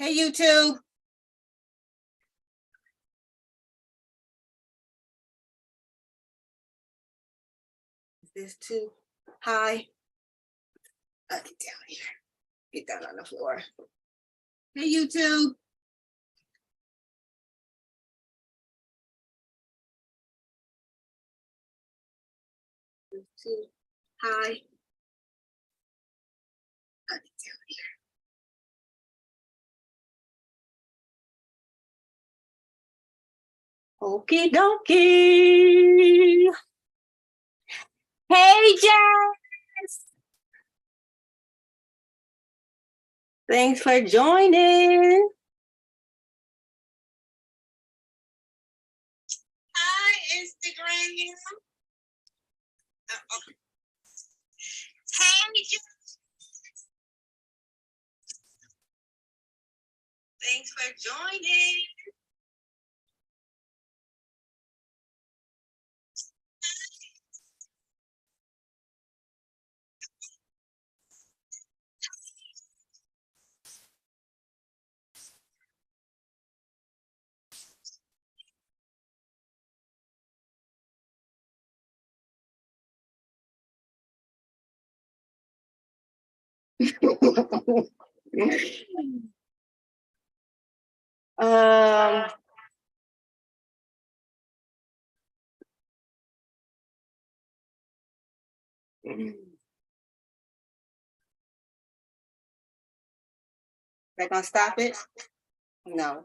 Hey, YouTube. Is this too high? Get down here. Get down on the floor. Hey, YouTube. Is this too high? Get down here. Okie dokie. Hey, Jess. Thanks for joining. Hi, Instagram. Hey, Jess. Thanks for joining. um They're gonna stop it? No.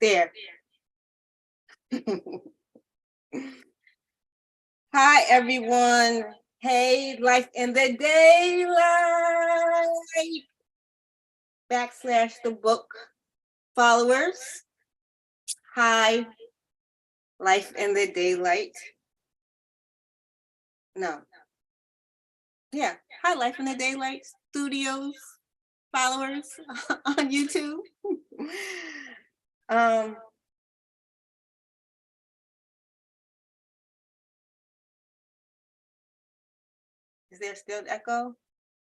There. Hi, everyone. Hey, Life in the Daylight / the book followers. Hi, Life in the Daylight. No. Yeah. Hi, Life in the Daylight Studios followers on YouTube. Is there still echo?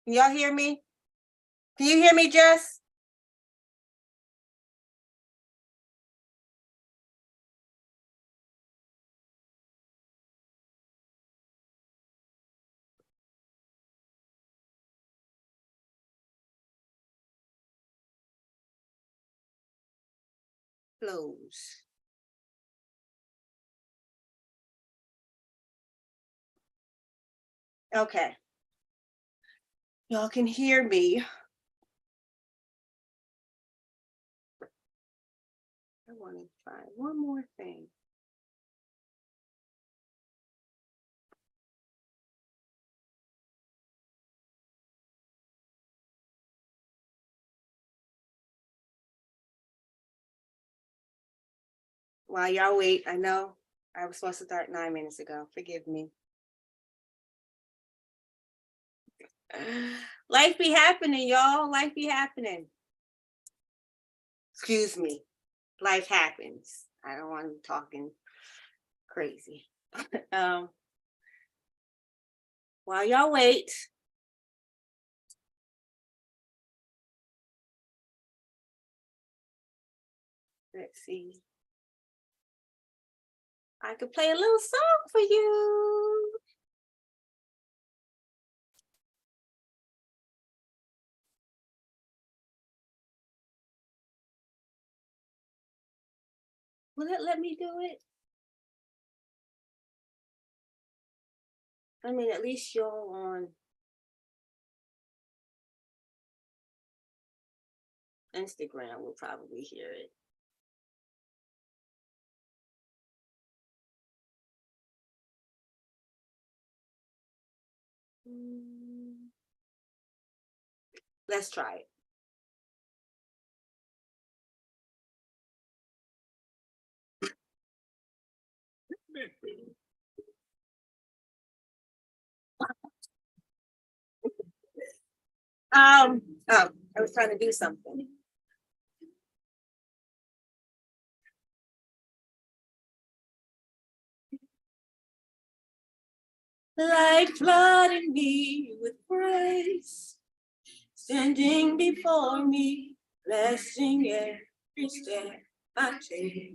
Can y'all hear me? Can you hear me, Jess? Close. Okay. Y'all can hear me. I want to try one more thing. While y'all wait, I know I was supposed to start 9 minutes ago. Forgive me. Life be happening, y'all. Life be happening. Excuse me. Life happens. I don't want to be talking crazy. While y'all wait, let's see. I could play a little song for you. Will it let me do it? I mean, at least y'all on Instagram will probably hear it. Let's try it. Oh, I was trying to do something. like flooding me with grace, standing before me, blessing every step I take.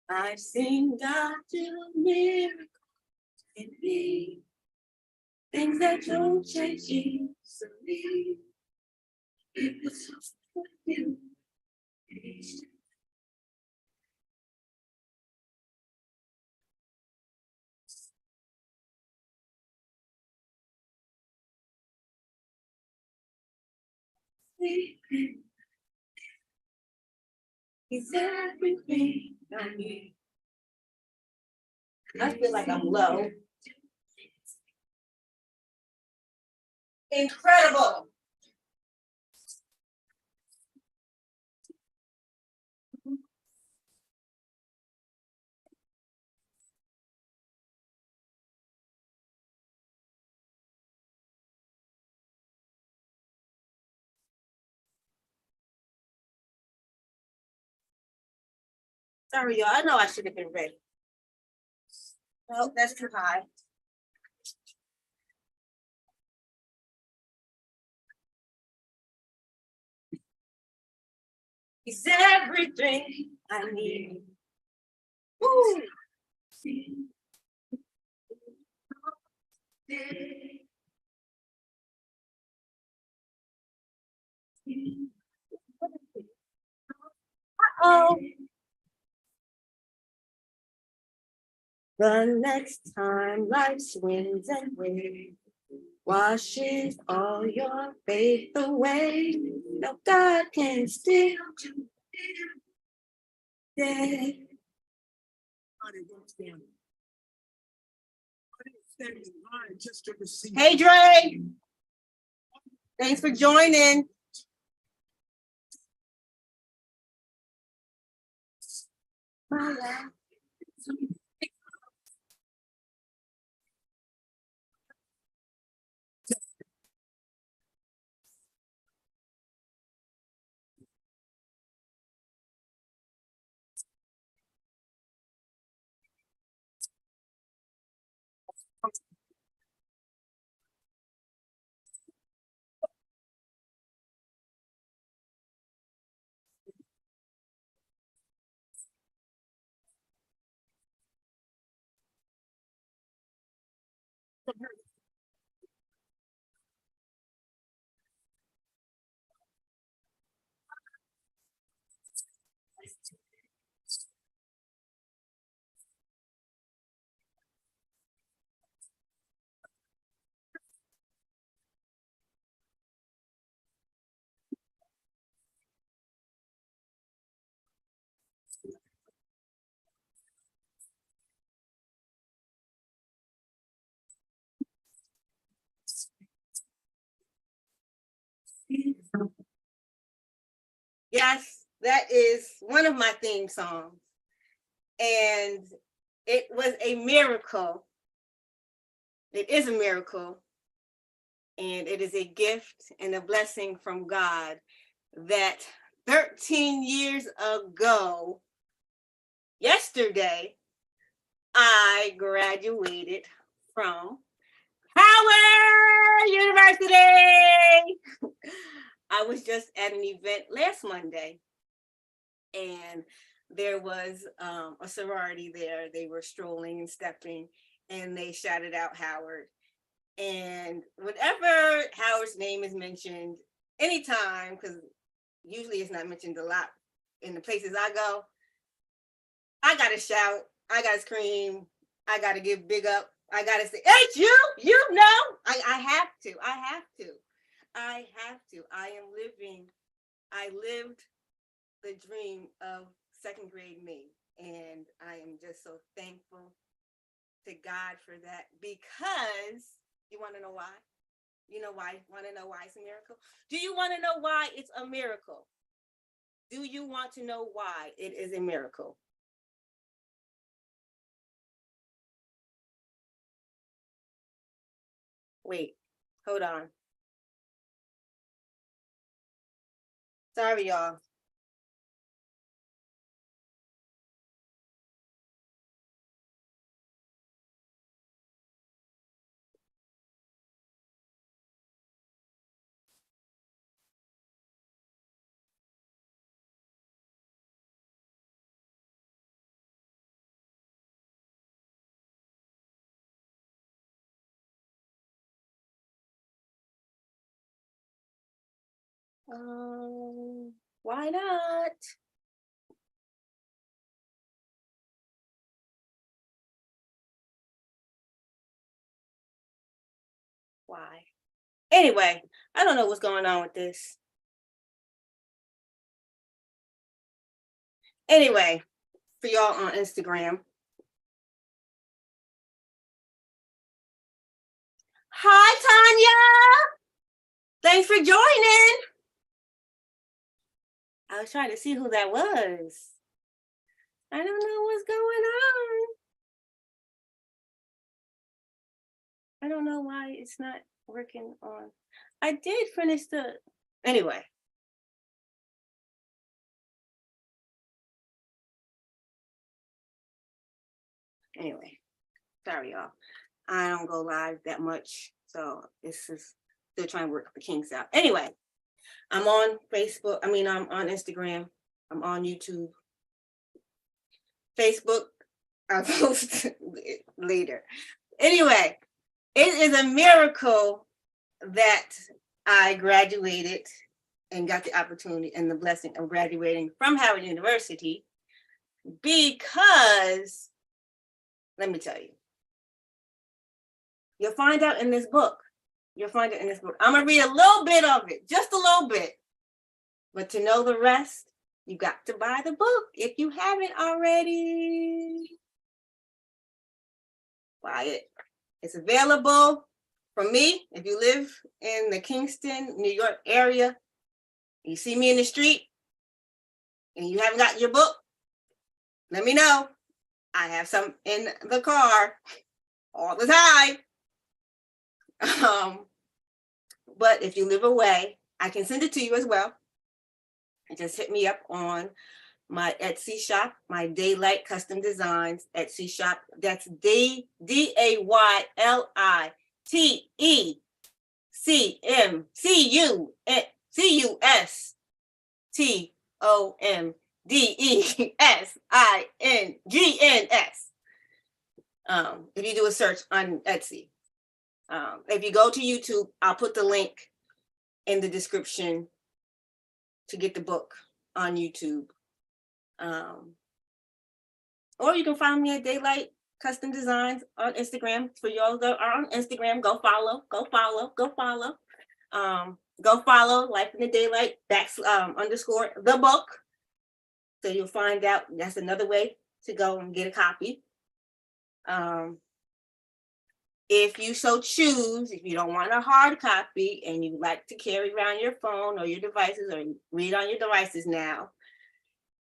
I've seen God do miracles in me, things that don't change easily. It was just for you. He's everything I need. I feel like I'm low. Incredible. Sorry, y'all. I know I should have been ready. No, that's too high. He's everything I need. Woo. Oh, the next time life's winds and waves washes all your faith away, no God can still stay. Hey Dre, thanks for joining. Yes, that is one of my theme songs. And it was a miracle. It is a miracle. And it is a gift and a blessing from God that 13 years ago, yesterday, I graduated from Howard University. I was just at an event last Monday, and there was a sorority there. They were strolling and stepping, and they shouted out Howard. And whenever Howard's name is mentioned, anytime, because usually it's not mentioned a lot in the places I go, I gotta shout, I gotta scream, I gotta give big up, I gotta say, hey, you know, I have to. I lived the dream of second grade me. And I am just so thankful to God for that, because you want to know why? You know why? Want to know why it's a miracle? Do you want to know why it's a miracle? Do you want to know why it is a miracle? Wait, hold on. Sorry, y'all. Why not? Why? Anyway, I don't know what's going on with this. Anyway, for y'all on Instagram. Hi, Tanya. Thanks for joining. I was trying to see who that was. I don't know what's going on. I don't know why it's not working on. I did finish the. Anyway. Anyway, sorry, y'all. I don't go live that much, so this is still trying to work the kinks out. Anyway, I'm on Facebook. I mean, I'm on Instagram. I'm on YouTube. Facebook, I'll post later. Anyway, it is a miracle that I graduated and got the opportunity and the blessing of graduating from Howard University, because, let me tell you, you'll find out in this book. You'll find it in this book. I'm going to read a little bit of it, just a little bit. But to know the rest, you got to buy the book if you haven't already. Buy it. It's available from me. If you live in the Kingston, New York area, you see me in the street and you haven't gotten your book, let me know. I have some in the car all the time. But if you live away, I can send it to you as well. And just hit me up on my Etsy shop, my Daylight Custom Designs Etsy shop. That's DaylightCustomDesigns. If you do a search on Etsy. If you go to YouTube, I'll put the link in the description to get the book on YouTube. Or you can find me at Daylight Custom Designs on Instagram. For y'all that are on Instagram, go follow. Go follow Life in the Daylight _ the book. So you'll find out that's another way to go and get a copy. If you so choose, if you don't want a hard copy and you like to carry around your phone or your devices or read on your devices now,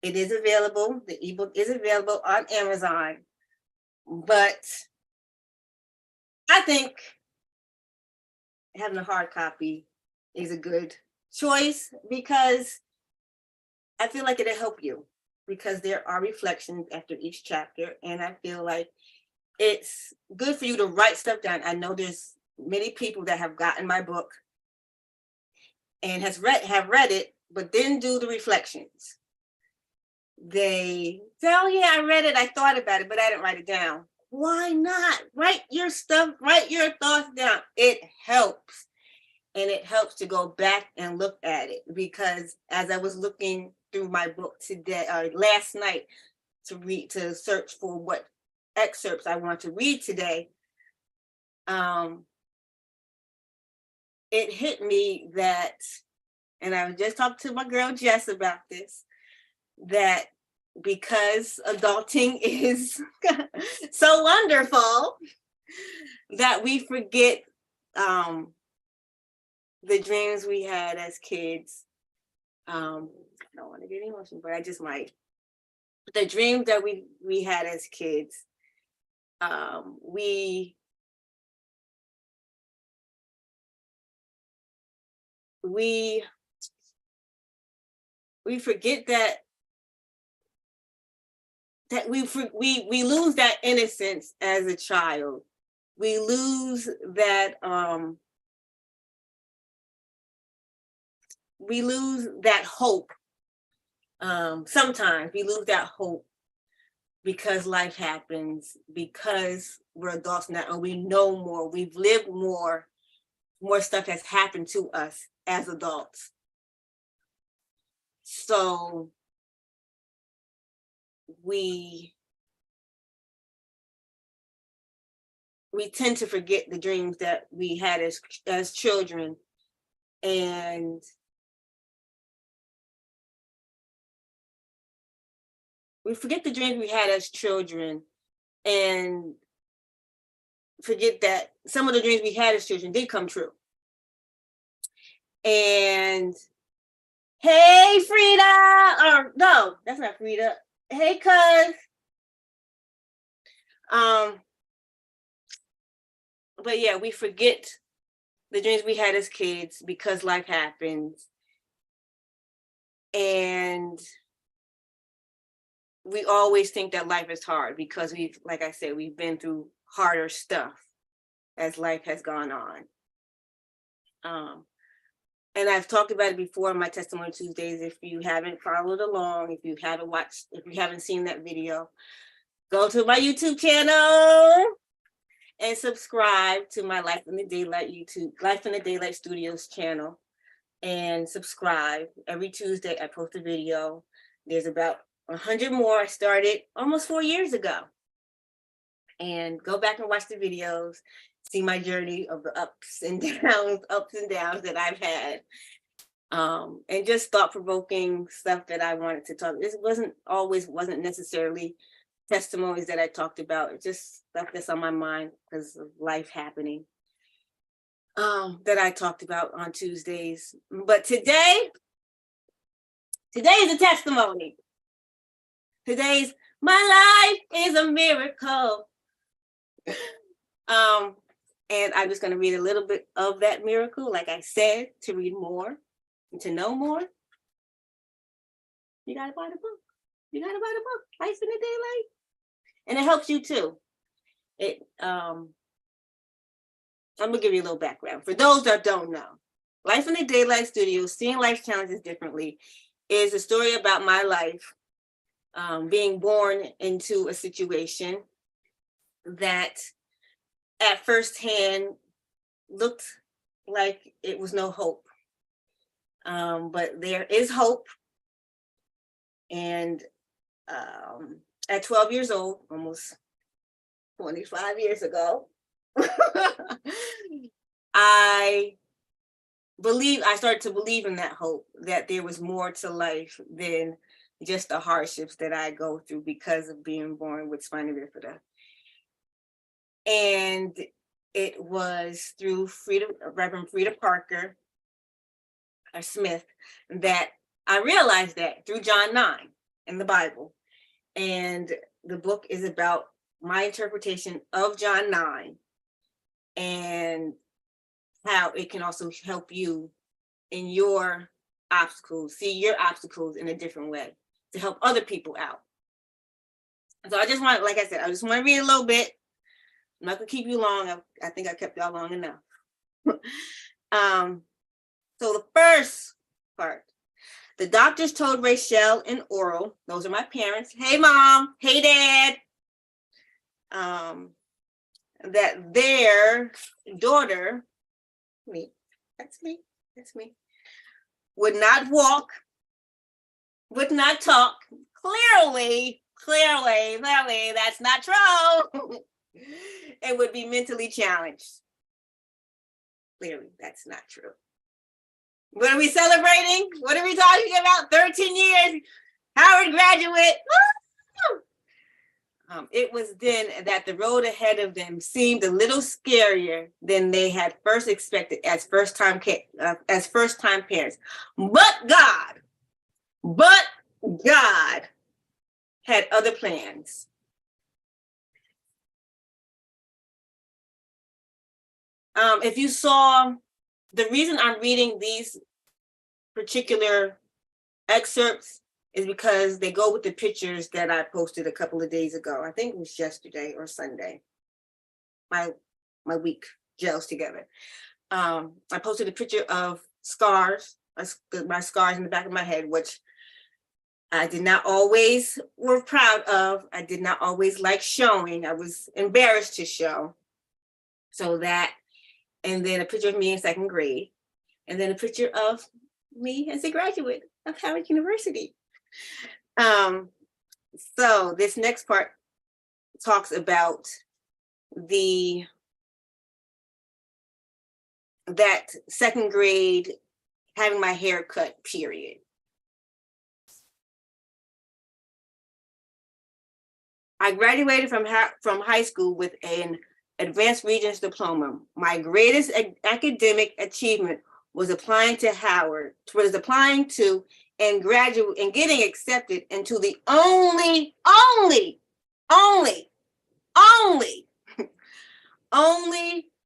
it is available. The ebook is available on Amazon. But I think having a hard copy is a good choice, because I feel like it'll help you, because there are reflections after each chapter, and I feel like it's good for you to write stuff down. I know there's many people that have gotten my book and have read it, but didn't do the reflections. They say, oh yeah, I read it, I thought about it, but I didn't write it down. Why not? Write your stuff, write your thoughts down. It helps. And it helps to go back and look at it, because as I was looking through my book today, last night, to search for what excerpts I want to read today, it hit me that, and I was just talking to my girl Jess about this, that because adulting is so wonderful, that we forget the dreams we had as kids. I don't want to get emotional, but I just might. The dreams that we had as kids, we forget that we lose that innocence as a child. We lose that hope. Sometimes we lose that hope because life happens, because we're adults now and we know more, we've lived more stuff has happened to us as adults. So we tend to forget the dreams that we had as children, and we forget the dreams we had as children, and forget that some of the dreams we had as children did come true. And hey, Frida, or no, that's not Frida. Hey, cuz. But yeah, we forget the dreams we had as kids because life happens. And we always think that life is hard because like I said, we've been through harder stuff as life has gone on. And I've talked about it before in my Testimony Tuesdays. If you haven't followed along, if you haven't seen that video, go to my YouTube channel and subscribe to my Life in the Daylight Studios channel, and subscribe. Every Tuesday I post a video. There's about 100 more. I started almost 4 years ago. And go back and watch the videos, see my journey of the ups and downs that I've had. And just thought-provoking stuff that I wanted to talk. This wasn't necessarily testimonies that I talked about. It's just stuff that's on my mind because of life happening, that I talked about on Tuesdays. But today is a testimony. Today's my life is a miracle. And I'm just going to read a little bit of that miracle. Like I said, to read more and to know more, you got to buy the book. Life in the Daylight. And it helps you too. I'm going to give you a little background. For those that don't know, Life in the Daylight Studios, Seeing Life Challenges Differently, is a story about my life, being born into a situation that at first hand looked like it was no hope. But there is hope. And at 12 years old, almost 25 years ago, I started to believe in that hope, that there was more to life than just the hardships that I go through because of being born with spina bifida. And it was through Reverend Frida Parker Smith that I realized that, through John 9 in the Bible. And the book is about my interpretation of John 9 and how it can also help you in your obstacles, see your obstacles in a different way, to help other people out. So I just want to read a little bit. I'm not gonna keep you long. I think I kept y'all long enough. So the first part, the doctors told Rachel and Oral, those are my parents, hey mom, hey dad, that their daughter, that's me, would not walk, would not talk. Clearly, that's not true. And would be mentally challenged. Clearly, that's not true. What are we celebrating? What are we talking about? 13 years, Howard graduate. It was then that the road ahead of them seemed a little scarier than they had first expected as first-time parents. But God had other plans. If you saw, the reason I'm reading these particular excerpts is because they go with the pictures that I posted a couple of days ago. I think it was yesterday or Sunday. My week gels together. I posted a picture of scars, my scars in the back of my head, which I did not always were proud of. I did not always like showing. I was embarrassed to show. So that, and then a picture of me in second grade, and then a picture of me as a graduate of Howard University. So this next part talks about that second grade having my hair cut period. I graduated from high school with an advanced Regents diploma. My greatest academic achievement was applying to Howard, and getting accepted into the only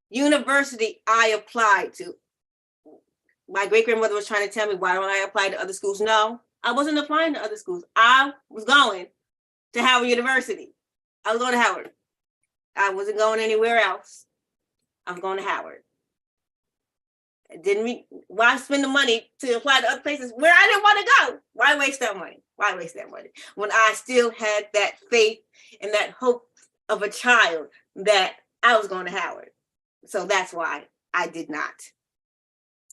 university I applied to. My great-grandmother was trying to tell me, why don't I apply to other schools? No, I wasn't applying to other schools. I was going to Howard University. I was going to Howard. I wasn't going anywhere else. I was going to Howard. Why spend the money to apply to other places where I didn't want to go? Why waste that money? Why waste that money when I still had that faith and that hope of a child that I was going to Howard? So that's why I did not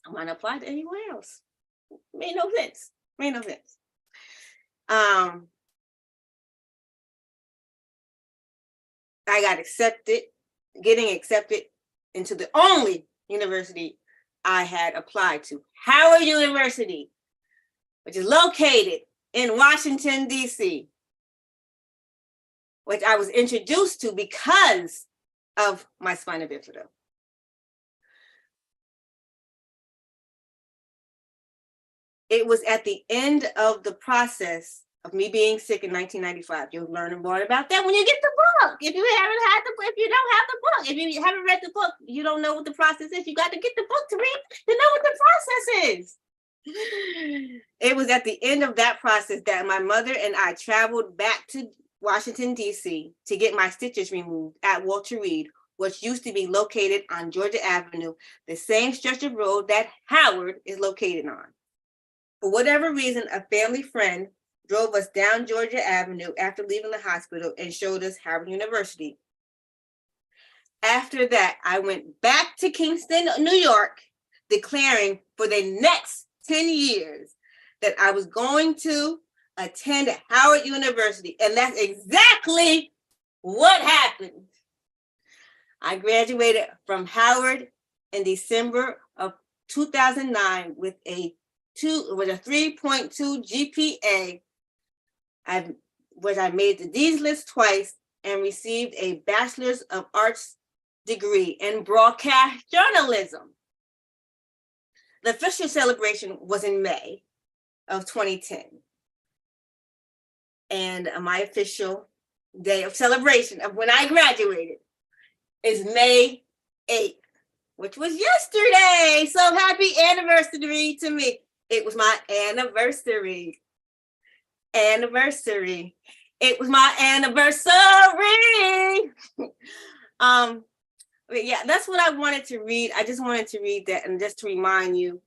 want to apply to anywhere else. Made no sense. I got getting accepted into the only university I had applied to, Howard University, which is located in Washington, D.C., which I was introduced to because of my spina bifida. It was at the end of the process of me being sick in 1995. You'll learn more about that when you get the book. If you don't have the book, if you haven't read the book, you don't know what the process is. You got to get the book to read to know what the process is. It was at the end of that process that my mother and I traveled back to Washington, D.C. to get my stitches removed at Walter Reed, which used to be located on Georgia Avenue, the same stretch of road that Howard is located on. For whatever reason, a family friend drove us down Georgia Avenue after leaving the hospital and showed us Howard University. After that, I went back to Kingston, New York, declaring for the next 10 years that I was going to attend Howard University. And that's exactly what happened. I graduated from Howard in December of 2009 with a 3.2 GPA, which I made the Dean's List twice and received a Bachelor's of Arts degree in broadcast journalism. The official celebration was in May of 2010. And my official day of celebration of when I graduated is May 8th, which was yesterday. So happy anniversary to me. It was my anniversary. It was my anniversary. But yeah, that's what I wanted to read. I just wanted to read that and just to remind you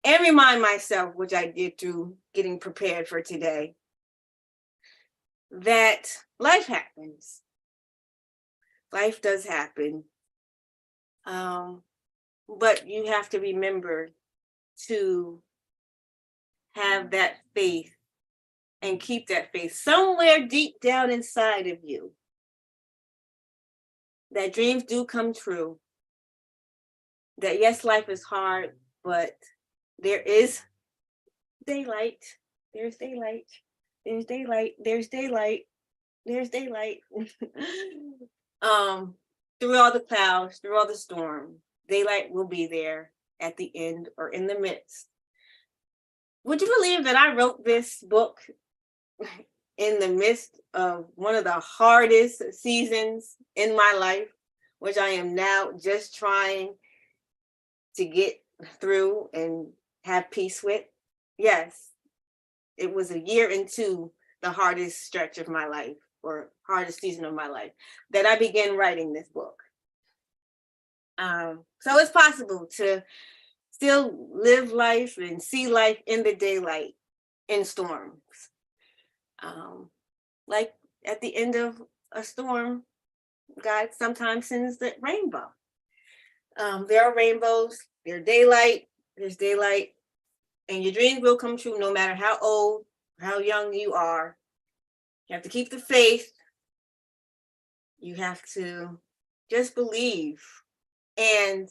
and remind myself, which I did through getting prepared for today, that life happens. Life does happen. But you have to remember to have that faith and keep that faith somewhere deep down inside of you, that dreams do come true, that yes, life is hard, but there is daylight. There's daylight. There's daylight. There's daylight. There's daylight. Through all the clouds, through all the storm, daylight will be there at the end or in the midst. Would you believe that I wrote this book in the midst of one of the hardest seasons in my life, which I am now just trying to get through and have peace with? Yes, it was a year into the hardest stretch of my life, or hardest season of my life, that I began writing this book. So it's possible to still live life and see life in the daylight in storms. Like at the end of a storm, God sometimes sends the rainbow. There are rainbows, there's daylight, And your dreams will come true no matter how old, how young you are. You have to keep the faith. You have to just believe and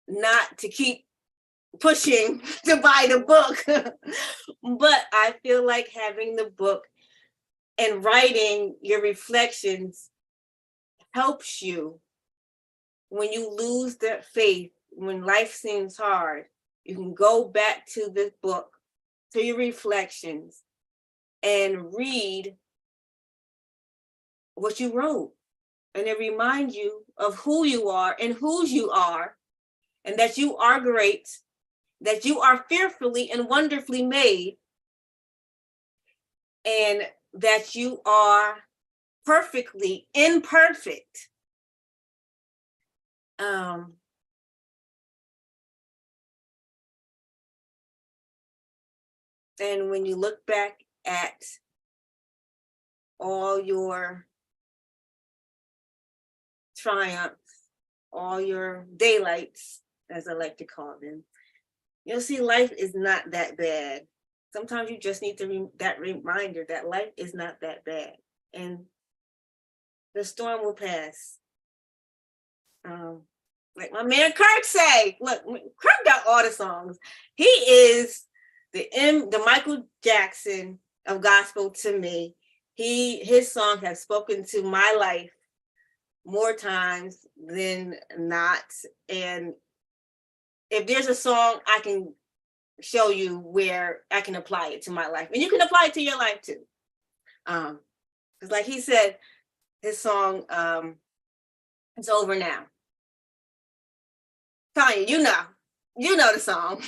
not to keep pushing to buy the book. But I feel like having the book and writing your reflections helps you when you lose that faith, when life seems hard. You can go back to this book, to your reflections, and read what you wrote. And it reminds you of who you are and whose you are, and that you are great, that you are fearfully and wonderfully made, and that you are perfectly imperfect. And when you look back at all your triumphs, all your daylights, as I like to call them, you'll see life is not that bad. Sometimes you just need that reminder that life is not that bad, and the storm will pass. Like my man Kirk say, look, Kirk got all the songs. He is the Michael Jackson of gospel to me. His song has spoken to my life more times than not. And if there's a song, I can show you where I can apply it to my life. And you can apply it to your life too. Because like he said, his song, It's Over Now. Tanya, you know the song.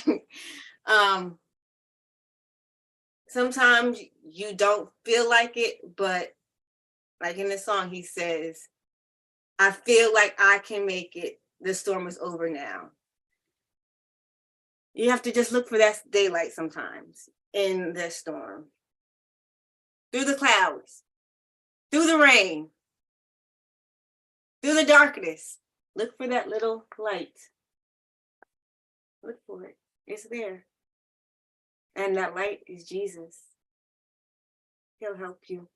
Sometimes you don't feel like it, but like in the song, he says, I feel like I can make it. The storm is over now. You have to just look for that daylight sometimes in the storm. Through the clouds, through the rain, through the darkness. Look for that little light. Look for it. It's there. And that light is Jesus. He'll help you.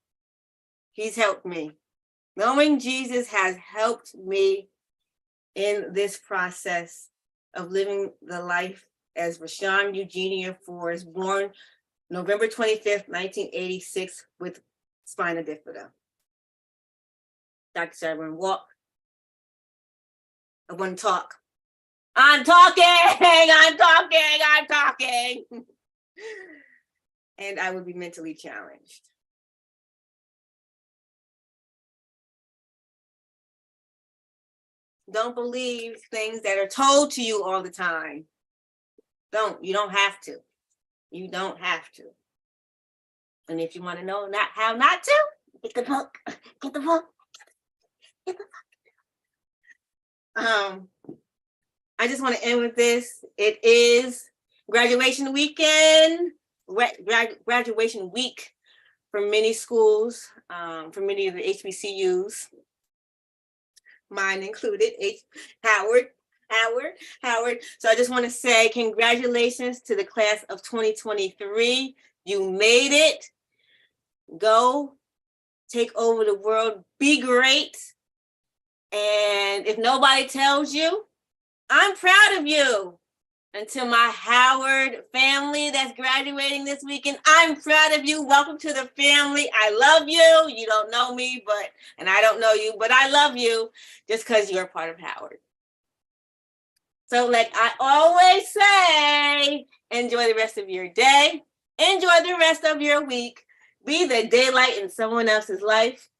He's helped me. Knowing Jesus has helped me in this process of living the life as Rashawn Eugenia Forrest, born November 25th, 1986, with spina bifida. Dr. said, I want to walk. I want to talk. I'm talking. And I would be mentally challenged. Don't believe things that are told to you all the time. You don't have to. You don't have to. And if you want to know how not to, get the book. Get the book. Get the book. I just want to end with this. It is graduation weekend, graduation week for many schools, for many of the HBCUs, mine included, Howard. So I just want to say congratulations to the class of 2023. You made it. Go take over the world. Be great. And if nobody tells you, I'm proud of you. And to my Howard family that's graduating this weekend, I'm proud of you. Welcome to the family. I love you. You don't know me, and I don't know you, but I love you just because you're a part of Howard. So like I always say, enjoy the rest of your day. Enjoy the rest of your week. Be the daylight in someone else's life.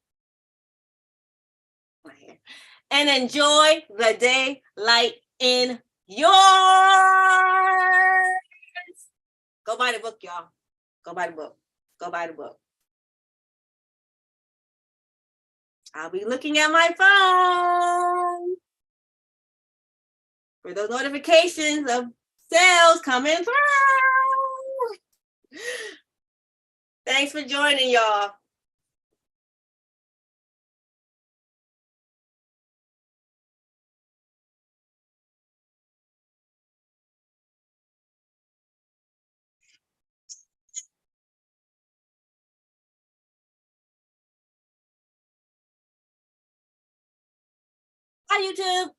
And enjoy the daylight in yours. Go buy the book, y'all. Go buy the book. Go buy the book. I'll be looking at my phone for those notifications of sales coming through. Thanks for joining, y'all. Bye, YouTube.